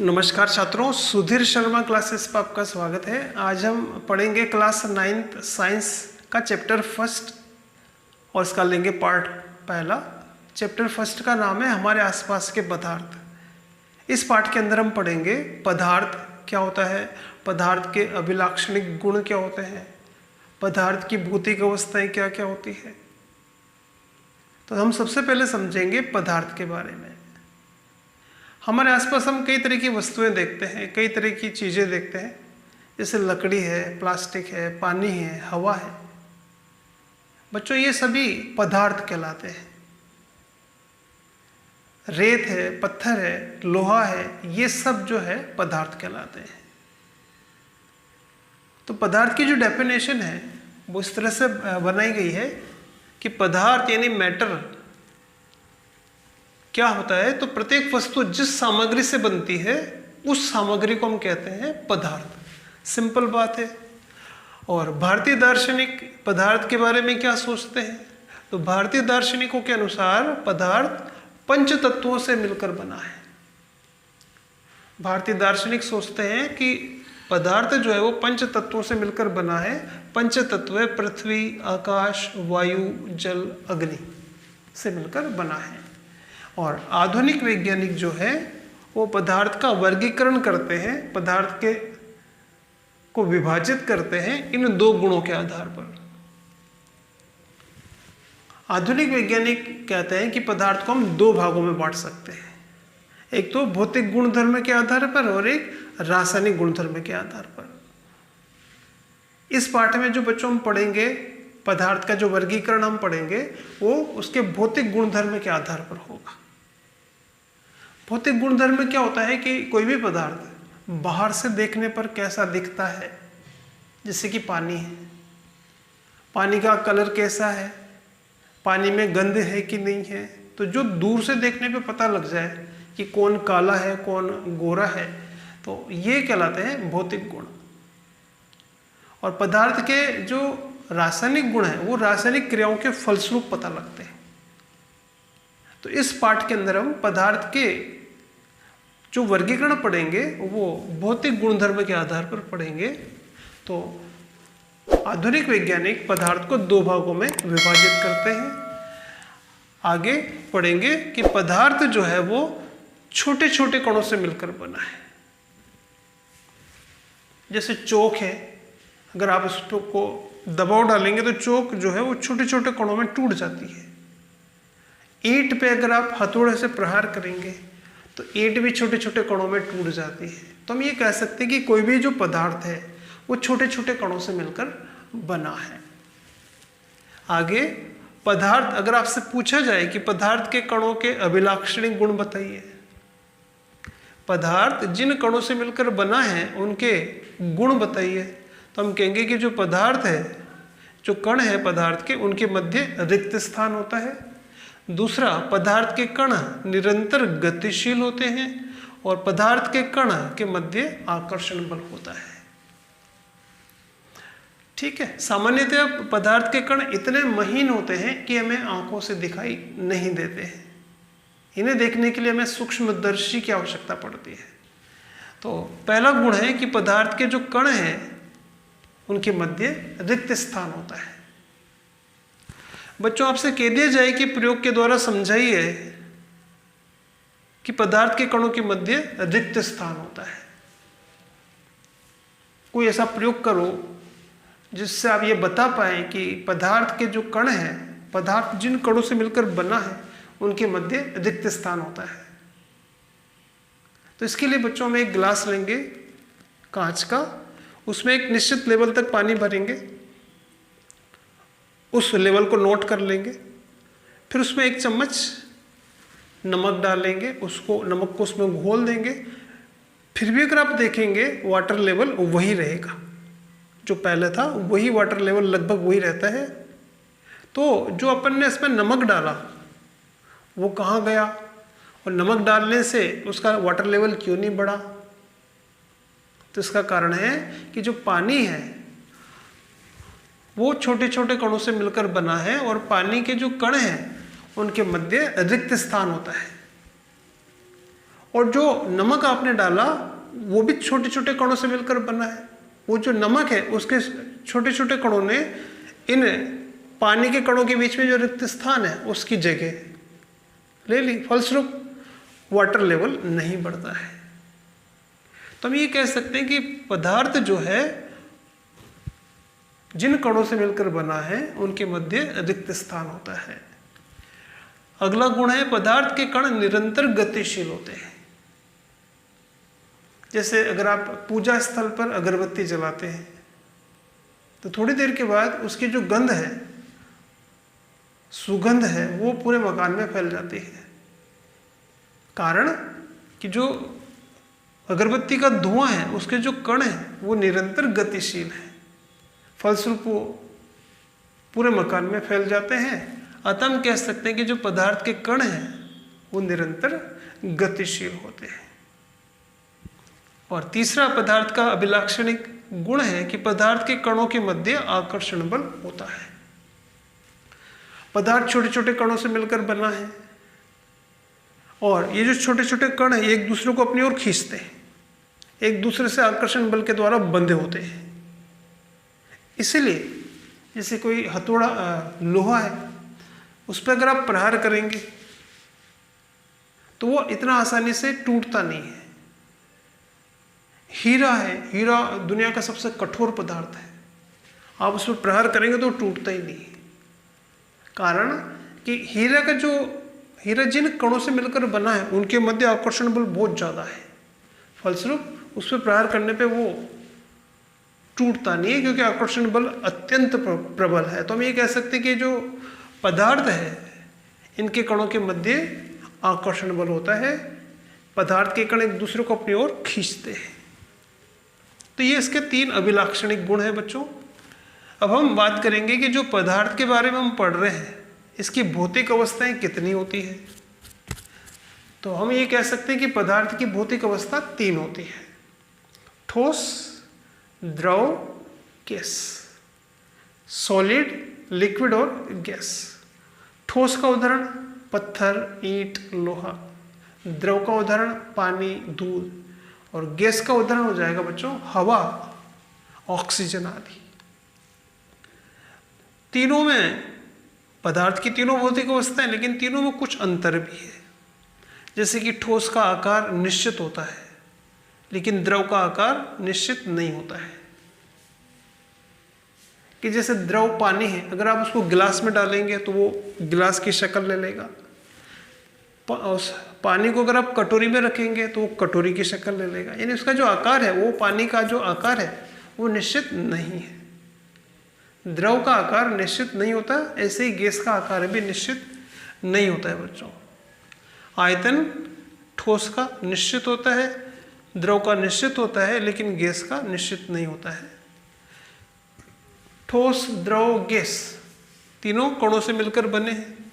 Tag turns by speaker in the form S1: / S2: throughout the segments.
S1: नमस्कार छात्रों, सुधीर शर्मा क्लासेस पर आपका स्वागत है। आज हम पढ़ेंगे क्लास 9th साइंस का चैप्टर फर्स्ट और इसका लेंगे पार्ट पहला। चैप्टर फर्स्ट का नाम है हमारे आसपास के पदार्थ। इस पाठ के अंदर हम पढ़ेंगे पदार्थ क्या होता है, पदार्थ के अभिलाक्षणिक गुण क्या होते हैं, पदार्थ की भौतिक अवस्थाएं क्या क्या होती है। तो हम सबसे पहले समझेंगे पदार्थ के बारे में। हमारे आसपास हम कई तरह की वस्तुएं देखते हैं, कई तरह की चीज़ें देखते हैं, जैसे लकड़ी है, प्लास्टिक है, पानी है, हवा है। बच्चों, ये सभी पदार्थ कहलाते हैं। रेत है, पत्थर है, लोहा है, ये सब जो है पदार्थ कहलाते हैं। तो पदार्थ की जो डेफिनेशन है वो इस तरह से बनाई गई है कि पदार्थ यानी मैटर क्या होता है, तो प्रत्येक वस्तु जिस सामग्री से बनती है उस सामग्री को हम कहते हैं पदार्थ। सिंपल बात है। और भारतीय दार्शनिक पदार्थ के बारे में क्या सोचते हैं, तो भारतीय दार्शनिकों के अनुसार पदार्थ पंच तत्वों से मिलकर बना है। भारतीय दार्शनिक सोचते हैं कि पदार्थ जो है वो पंच तत्वों से मिलकर बना है। पंच तत्व है पृथ्वी, आकाश, वायु, जल, अग्नि से मिलकर बना है। और आधुनिक वैज्ञानिक जो है वो पदार्थ का वर्गीकरण करते हैं, पदार्थ के को विभाजित करते हैं इन दो गुणों के आधार पर। आधुनिक वैज्ञानिक कहते हैं कि पदार्थ को हम दो भागों में बांट सकते हैं, एक तो भौतिक गुणधर्म के आधार पर और एक रासायनिक गुणधर्म के आधार पर। इस पाठ में जो बच्चों हम पढ़ेंगे, पदार्थ का जो वर्गीकरण हम पढ़ेंगे वो उसके भौतिक गुणधर्म के आधार पर होगा। भौतिक गुणधर्म क्या होता है कि कोई भी पदार्थ बाहर से देखने पर कैसा दिखता है, जैसे कि पानी है, पानी का कलर कैसा है, पानी में गंध है कि नहीं है। तो जो दूर से देखने पे पता लग जाए कि कौन काला है कौन गोरा है, तो ये कहलाते हैं भौतिक गुण। और पदार्थ के जो रासायनिक गुण है वो रासायनिक क्रियाओं के फलस्वरूप पता लगते हैं। तो इस पाठ के अंदर हम पदार्थ के जो वर्गीकरण पढ़ेंगे वो भौतिक गुणधर्म के आधार पर पढ़ेंगे। तो आधुनिक वैज्ञानिक पदार्थ को दो भागों में विभाजित करते हैं। आगे पढ़ेंगे कि पदार्थ जो है वो छोटे छोटे कणों से मिलकर बना है। जैसे चौक है, अगर आप इसको दबाव डालेंगे तो चौक जो है वो छोटे छोटे कणों में टूट जाती है। ईंट पे अगर आप हथौड़े से प्रहार करेंगे तो ईंट भी छोटे छोटे कणों में टूट जाती है। तो हम ये कह सकते हैं कि कोई भी जो पदार्थ है वो छोटे छोटे कणों से मिलकर बना है। आगे पदार्थ, अगर आपसे पूछा जाए कि पदार्थ के कणों के अभिलाक्षणिक गुण बताइए, पदार्थ जिन कणों से मिलकर बना है उनके गुण बताइए, तो हम कहेंगे कि जो पदार्थ है, जो कण है पदार्थ के, उनके मध्य रिक्त स्थान होता है। दूसरा, पदार्थ के कण निरंतर गतिशील होते हैं और पदार्थ के कण के मध्य आकर्षण बल होता है। ठीक है। सामान्यतः पदार्थ के कण इतने महीन होते हैं कि हमें आंखों से दिखाई नहीं देते हैं। इन्हें देखने के लिए हमें सूक्ष्मदर्शी की आवश्यकता पड़ती है। तो पहला गुण है कि पदार्थ के जो कण हैं उनके मध्य रिक्त स्थान होता है। बच्चों, आपसे कह दिया जाए कि प्रयोग के द्वारा समझाइए कि पदार्थ के कणों के मध्य रिक्त स्थान होता है। कोई ऐसा प्रयोग करो जिससे आप ये बता पाए कि पदार्थ के जो कण हैं, पदार्थ जिन कणों से मिलकर बना है उनके मध्य रिक्त स्थान होता है। तो इसके लिए बच्चों में एक गिलास लेंगे कांच का, उसमें एक निश्चित लेवल तक पानी भरेंगे, उस लेवल को नोट कर लेंगे, फिर उसमें एक चम्मच नमक डालेंगे, उसको नमक को उसमें घोल देंगे। फिर भी अगर आप देखेंगे वाटर लेवल वही रहेगा, जो पहले था वही वाटर लेवल लगभग वही रहता है। तो जो अपन ने इसमें नमक डाला वो कहाँ गया, और नमक डालने से उसका वाटर लेवल क्यों नहीं बढ़ा? तो इसका कारण है कि जो पानी है वो छोटे छोटे कणों से मिलकर बना है और पानी के जो कण हैं उनके मध्य रिक्त स्थान होता है। और जो नमक आपने डाला वो भी छोटे छोटे कणों से मिलकर बना है। वो जो नमक है उसके छोटे छोटे कणों ने इन पानी के कणों के बीच में जो रिक्त स्थान है उसकी जगह ले ली, फलस्वरूप वाटर लेवल नहीं बढ़ता है। तो हम ये कह सकते हैं कि पदार्थ जो है जिन कणों से मिलकर बना है उनके मध्य रिक्त स्थान होता है। अगला गुण है पदार्थ के कण निरंतर गतिशील होते हैं। जैसे अगर आप पूजा स्थल पर अगरबत्ती जलाते हैं तो थोड़ी देर के बाद उसकी जो गंध है, सुगंध है, वो पूरे मकान में फैल जाती है। कारण कि जो अगरबत्ती का धुआं है उसके जो कण हैं वो निरंतर गतिशील है, फलस्वरूप वो पूरे मकान में फैल जाते हैं। अतः हम कह सकते हैं कि जो पदार्थ के कण हैं वो निरंतर गतिशील होते हैं। और तीसरा पदार्थ का अभिलाक्षणिक गुण है कि पदार्थ के कणों के मध्य आकर्षण बल होता है। पदार्थ छोटे छोटे कणों से मिलकर बना है और ये जो छोटे छोटे कण हैं एक दूसरे को अपनी ओर खींचते हैं, एक दूसरे से आकर्षण बल के द्वारा बंधे होते हैं। इसीलिए जैसे कोई हथौड़ा लोहा है उस पर अगर आप प्रहार करेंगे तो वो इतना आसानी से टूटता नहीं है। हीरा है, हीरा दुनिया का सबसे कठोर पदार्थ है, आप उस पर प्रहार करेंगे तो टूटता ही नहीं है। कारण कि हीरा जिन कणों से मिलकर बना है उनके मध्य आकर्षण बल बहुत ज़्यादा है, फलस्वरूप उस पर प्रहार करने पे वो टूटता नहीं है क्योंकि आकर्षण बल अत्यंत प्रबल है। तो हम ये कह सकते हैं कि जो पदार्थ है इनके कणों के मध्य आकर्षण बल होता है, पदार्थ के कण एक दूसरे को अपनी ओर खींचते हैं। तो ये इसके 3 अभिलाक्षणिक गुण हैं बच्चों। अब हम बात करेंगे कि जो पदार्थ के बारे में हम पढ़ रहे हैं इसकी भौतिक अवस्थाएं कितनी होती है। तो हम ये कह सकते हैं कि पदार्थ की भौतिक अवस्था 3 होती है, ठोस, द्रव, गैस, सॉलिड, लिक्विड और गैस। ठोस का उदाहरण पत्थर, ईंट, लोहा। द्रव का उदाहरण पानी, दूध। और गैस का उदाहरण हो जाएगा बच्चों हवा, ऑक्सीजन आदि। तीनों में पदार्थ की तीनों भौतिक अवस्थाएं, लेकिन तीनों में कुछ अंतर भी है। जैसे कि ठोस का आकार निश्चित होता है लेकिन द्रव का आकार निश्चित नहीं होता है। कि जैसे द्रव पानी है, अगर आप उसको गिलास में डालेंगे तो वो गिलास की शक्ल ले लेगा। उस पानी को अगर आप कटोरी में रखेंगे तो वो कटोरी की शक्ल ले लेगा। यानी उसका जो आकार है, वो पानी का जो आकार है वो निश्चित नहीं है। द्रव का आकार निश्चित नहीं होता, ऐसे ही गैस का आकार भी निश्चित नहीं होता है बच्चों। आयतन ठोस का निश्चित होता है, द्रव का निश्चित होता है, लेकिन गैस का निश्चित नहीं होता है। ठोस, द्रव, गैस तीनों कणों से मिलकर बने हैं,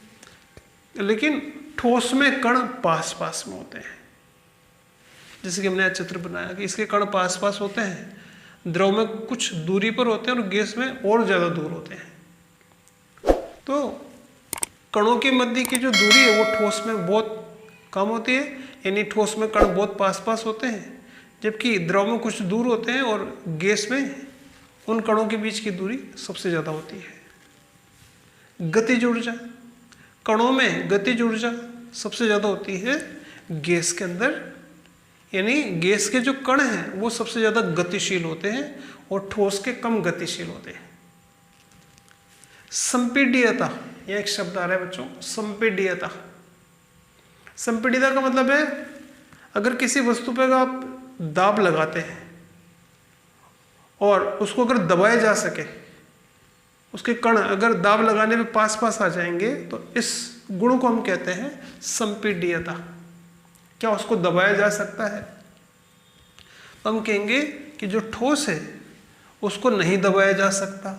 S1: लेकिन ठोस में कण पास पास में होते हैं। जैसे कि हमने आज चित्र बनाया कि इसके कण पास पास होते हैं, द्रव में कुछ दूरी पर होते हैं और गैस में और ज़्यादा दूर होते हैं। तो कणों के मध्य की जो दूरी है वो ठोस में बहुत कम होती है, यानी ठोस में कण बहुत पास पास होते हैं, जबकि द्रव में कुछ दूर होते हैं और गैस में उन कणों के बीच की दूरी सबसे ज़्यादा होती है। गतिज ऊर्जा, कणों में गतिज ऊर्जा सबसे ज़्यादा होती है गैस के अंदर, यानी गैस के जो कण हैं वो सबसे ज़्यादा गतिशील होते हैं और ठोस के कम गतिशील होते हैं। संपीड्यता, यह एक शब्द आ रहा है बच्चों, संपीड्यता। संपीड्यता का मतलब है अगर किसी वस्तु पर आप दाब लगाते हैं और उसको अगर दबाया जा सके, उसके कण अगर दाब लगाने में पास पास आ जाएंगे तो इस गुण को हम कहते हैं संपीड्यता। क्या उसको दबाया जा सकता है? तो हम कहेंगे कि जो ठोस है उसको नहीं दबाया जा सकता।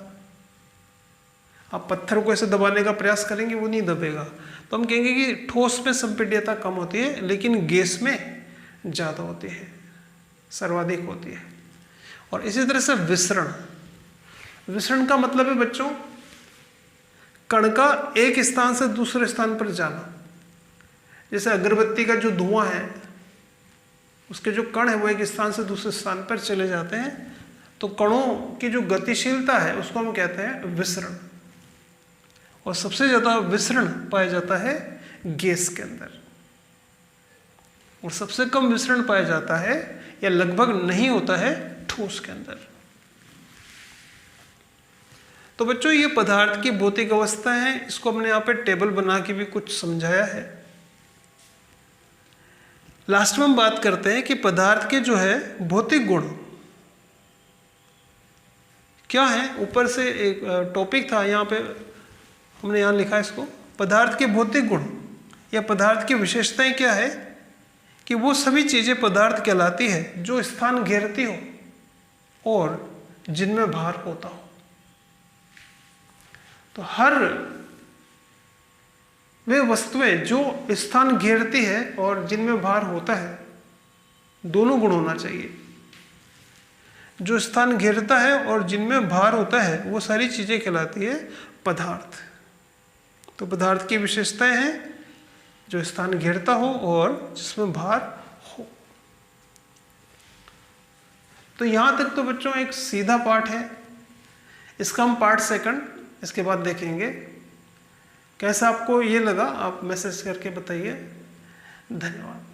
S1: आप पत्थर को ऐसे दबाने का प्रयास करेंगे वो नहीं दबेगा। तो हम कहेंगे कि ठोस में संपीड्यता कम होती है, लेकिन गैस में ज़्यादा होती है, सर्वाधिक होती है। और इसी तरह से विसरण, विसरण का मतलब है बच्चों कण का एक स्थान से दूसरे स्थान पर जाना। जैसे अगरबत्ती का जो धुआं है उसके जो कण है वो एक स्थान से दूसरे स्थान पर चले जाते हैं, तो कणों की जो गतिशीलता है उसको हम कहते हैं विसरण। और सबसे ज़्यादा विसरण पाया जाता है गैस के अंदर, और सबसे कम विसरण पाया जाता है या लगभग नहीं होता है ठोस के अंदर। तो बच्चों ये पदार्थ की भौतिक अवस्था है, इसको हमने यहाँ पे टेबल बना के भी कुछ समझाया है। लास्ट में हम बात करते हैं कि पदार्थ के जो है भौतिक गुण क्या है। ऊपर से एक टॉपिक था, यहाँ पे हमने यहाँ लिखा है इसको, पदार्थ के भौतिक गुण या पदार्थ की विशेषताएं क्या है कि वो सभी चीजें पदार्थ कहलाती है जो स्थान घेरती हो और जिनमें भार होता हो। तो हर वे वस्तुएं जो स्थान घेरती है और जिनमें भार होता है, दोनों गुण होना चाहिए। जो स्थान घेरता है और जिनमें भार होता है वो सारी चीजें कहलाती है पदार्थ। तो पदार्थ की विशेषताएं हैं जो स्थान घेरता हो और जिसमें भार हो। तो यहां तक तो बच्चों एक सीधा पाठ है, इसका हम पार्ट सेकंड इसके बाद देखेंगे। कैसा आपको ये लगा आप मैसेज करके बताइए। धन्यवाद।